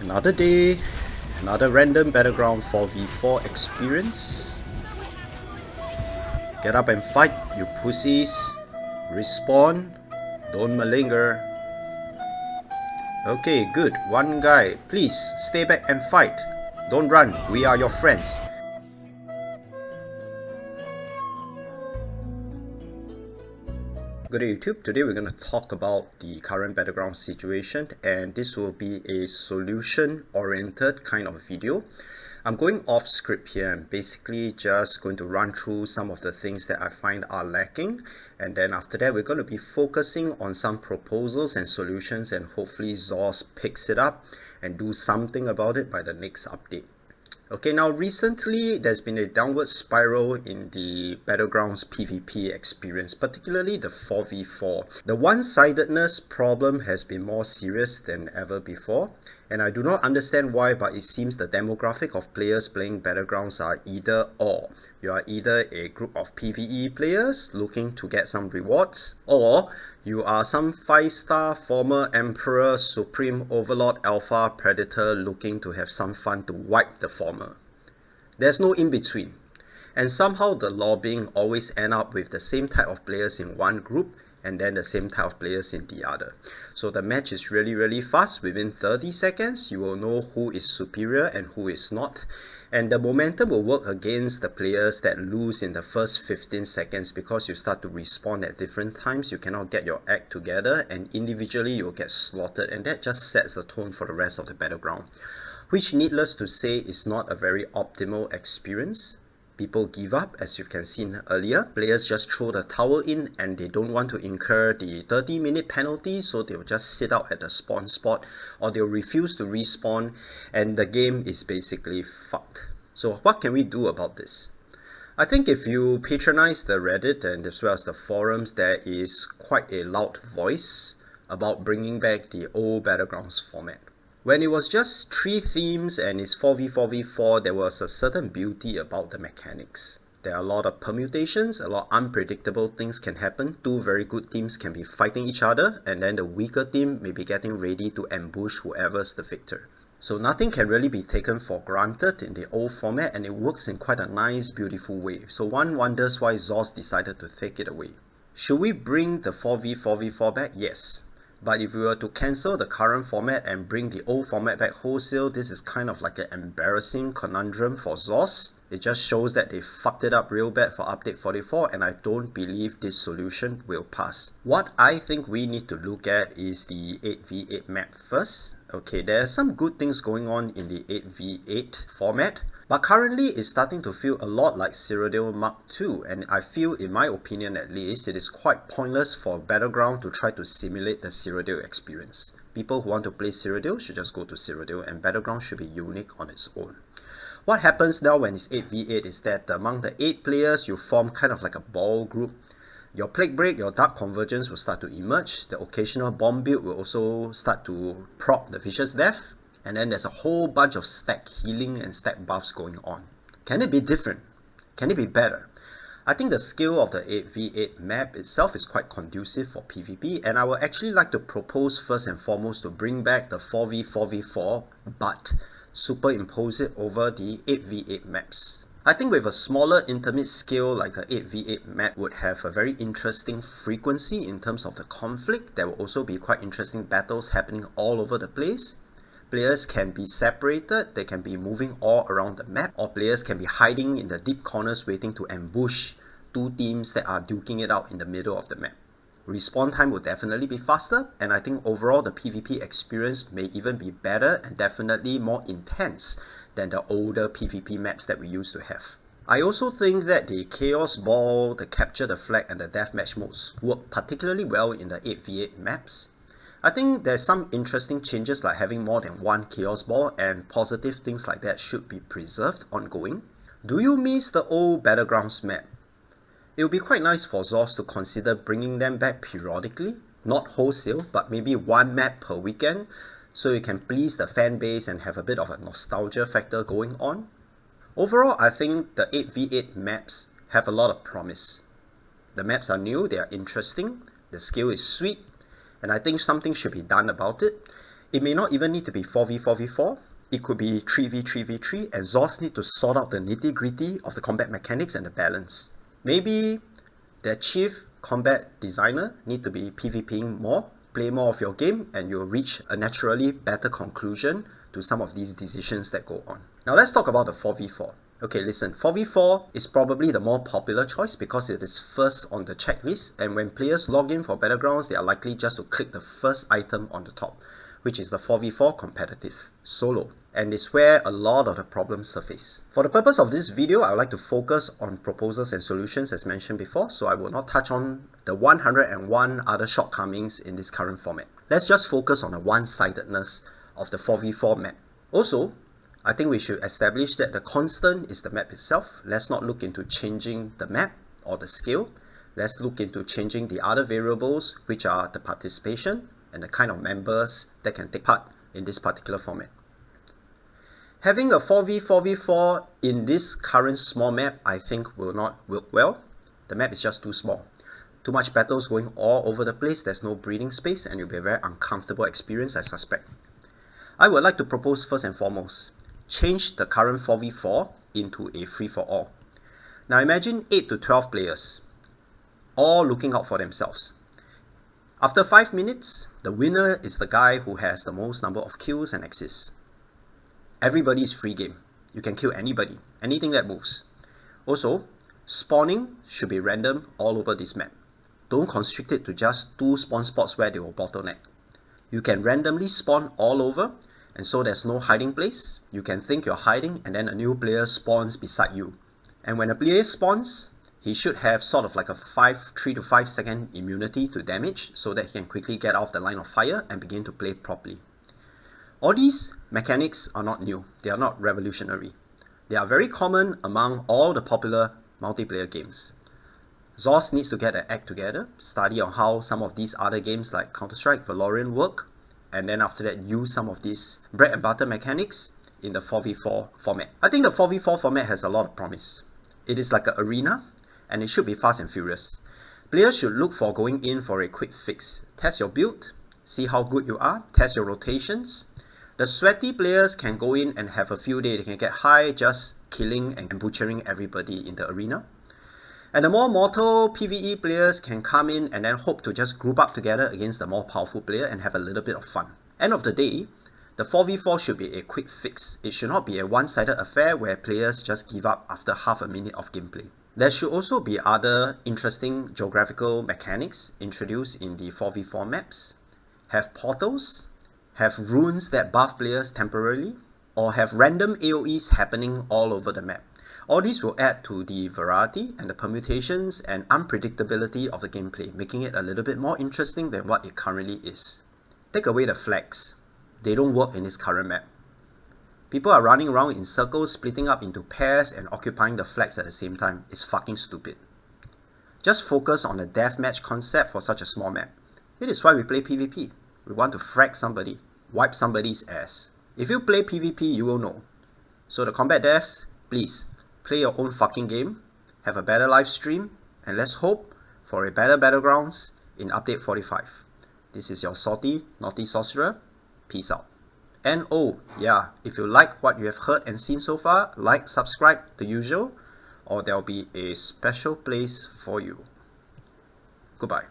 Another day, another random Battleground 4v4 experience. Get up and fight, you pussies. Respawn, don't malinger. Okay, good. One guy, please stay back and fight. Don't run, we are your friends. Good day YouTube, today we're going to talk about the current Battleground situation, and this will be a solution oriented kind of video. I'm going off script here and basically just going to run through some of the things that I find are lacking, and then after that we're going to be focusing on some proposals and solutions, and hopefully ZOS picks it up and do something about it by the next update. Okay, now recently there's been a downward spiral in the Battlegrounds PvP experience, particularly the 4v4. The one-sidedness problem has been more serious than ever before, and I do not understand why, but it seems the demographic of players playing Battlegrounds are either or. You are either a group of PvE players looking to get some rewards, or you are some 5-star former Emperor, Supreme Overlord, Alpha Predator looking to have some fun to wipe the former. There's no in-between. And somehow the lobbying always end up with the same type of players in one group and then the same type of players in the other. So the match is really fast. Within 30 seconds, you will know who is superior and who is not. And the momentum will work against the players that lose in the first 15 seconds because you start to respawn at different times. You cannot get your act together, and individually you'll get slaughtered, and that just sets the tone for the rest of the Battleground, which, needless to say, is not a very optimal experience. People give up, as you can see earlier. Players just throw the towel in and they don't want to incur the 30-minute penalty, so they'll just sit out at the spawn spot or they'll refuse to respawn, and the game is basically fucked. So what can we do about this? I think if you patronize the Reddit and as well as the forums, there is quite a loud voice about bringing back the old Battlegrounds format. When it was just 3 themes and it's 4v4v4, there was a certain beauty about the mechanics. There are a lot of permutations, a lot of unpredictable things can happen. 2 very good teams can be fighting each other, and then the weaker team may be getting ready to ambush whoever's the victor. So nothing can really be taken for granted in the old format, and it works in quite a nice, beautiful way. So one wonders why ZOS decided to take it away. Should we bring the 4v4v4 back? Yes. But if we were to cancel the current format and bring the old format back wholesale, this is kind of like an embarrassing conundrum for ZOS. It just shows that they fucked it up real bad for update 44, and I don't believe this solution will pass. What I think we need to look at is the 8v8 map first. Okay, there are some good things going on in the 8v8 format, but currently it's starting to feel a lot like Cyrodiil Mark II, and I feel, in my opinion at least, it is quite pointless for Battleground to try to simulate the Cyrodiil experience. People who want to play Cyrodiil should just go to Cyrodiil, and Battleground should be unique on its own. What happens now when it's 8v8 is that among the 8 players, you form kind of like a ball group. Your Plague Break, your Dark Convergence will start to emerge. The occasional bomb build will also start to proc the Vicious Death. And then there's a whole bunch of stack healing and stack buffs going on. Can it be different? Can it be better? I think the skill of the 8v8 map itself is quite conducive for PvP, and I would actually like to propose first and foremost to bring back the 4v4v4, but superimpose it over the 8v8 maps. I think with a smaller intimate scale like the 8v8 map would have a very interesting frequency in terms of the conflict. There will also be quite interesting battles happening all over the place. Players can be separated, they can be moving all around the map, or players can be hiding in the deep corners waiting to ambush 2 teams that are duking it out in the middle of the map. Respawn time will definitely be faster, and I think overall the PvP experience may even be better and definitely more intense than the older PvP maps that we used to have. I also think that the Chaos Ball, the Capture the Flag and the Deathmatch modes work particularly well in the 8v8 maps. I think there's some interesting changes like having more than 1 Chaos Ball, and positive things like that should be preserved ongoing. Do you miss the old Battlegrounds map? It would be quite nice for ZOS to consider bringing them back periodically, not wholesale, but maybe 1 map per weekend, so you can please the fan base and have a bit of a nostalgia factor going on. Overall, I think the 8v8 maps have a lot of promise. The maps are new, they are interesting, the skill is sweet, and I think something should be done about it. It may not even need to be 4v4v4. It could be 3v3v3, and Zos need to sort out the nitty-gritty of the combat mechanics and the balance. Maybe their chief combat designer need to be PvPing more, play more of your game, and you'll reach a naturally better conclusion to some of these decisions that go on. Now let's talk about the 4v4. Okay, listen, 4v4 is probably the more popular choice because it is first on the checklist, and when players log in for Battlegrounds, they are likely just to click the first item on the top, which is the 4v4 competitive solo, and is where a lot of the problems surface. For the purpose of this video, I would like to focus on proposals and solutions as mentioned before, so I will not touch on the 101 other shortcomings in this current format. Let's just focus on the one-sidedness of the 4v4 map. Also, I think we should establish that the constant is the map itself. Let's not look into changing the map or the scale. Let's look into changing the other variables, which are the participation and the kind of members that can take part in this particular format. Having a 4v4v4 in this current small map, I think will not work well. The map is just too small. Too much battles going all over the place, there's no breathing space, and it will be a very uncomfortable experience, I suspect. I would like to propose first and foremost, change the current 4v4 into a free-for-all. Now imagine 8 to 12 players, all looking out for themselves. After 5 minutes, the winner is the guy who has the most number of kills and assists. Everybody is free game. You can kill anybody, anything that moves. Also, spawning should be random all over this map. Don't constrict it to just 2 spawn spots where they will bottleneck. You can randomly spawn all over, and so there's no hiding place. You can think you're hiding, and then a new player spawns beside you. And when a player spawns, he should have sort of like a 3 to 5 second immunity to damage so that he can quickly get off the line of fire and begin to play properly. All these mechanics are not new. They are not revolutionary. They are very common among all the popular multiplayer games. Zos needs to get their act together, study on how some of these other games like Counter-Strike, Valorant work, and then after that use some of these bread and butter mechanics in the 4v4 format. I think the 4v4 format has a lot of promise. It is like an arena, and it should be fast and furious. Players should look for going in for a quick fix. Test your build, see how good you are, test your rotations. The sweaty players can go in and have a field day. They can get high just killing and butchering everybody in the arena. And the more mortal PvE players can come in and then hope to just group up together against the more powerful player and have a little bit of fun. End of the day, the 4v4 should be a quick fix. It should not be a one-sided affair where players just give up after half a minute of gameplay. There should also be other interesting geographical mechanics introduced in the 4v4 maps. Have portals, have runes that buff players temporarily, or have random AoEs happening all over the map. All these will add to the variety and the permutations and unpredictability of the gameplay, making it a little bit more interesting than what it currently is. Take away the flags. They don't work in this current map. People are running around in circles, splitting up into pairs and occupying the flags at the same time. It's fucking stupid. Just focus on the deathmatch concept for such a small map. It is why we play PvP. We want to frag somebody, wipe somebody's ass. If you play PvP, you will know. So the combat devs, please, play your own fucking game, have a better live stream, and let's hope for a better Battlegrounds in update 45. This is your salty, naughty sorcerer. Peace out. And oh, yeah, if you like what you have heard and seen so far, like, subscribe, the usual, or there'll be a special place for you. Goodbye.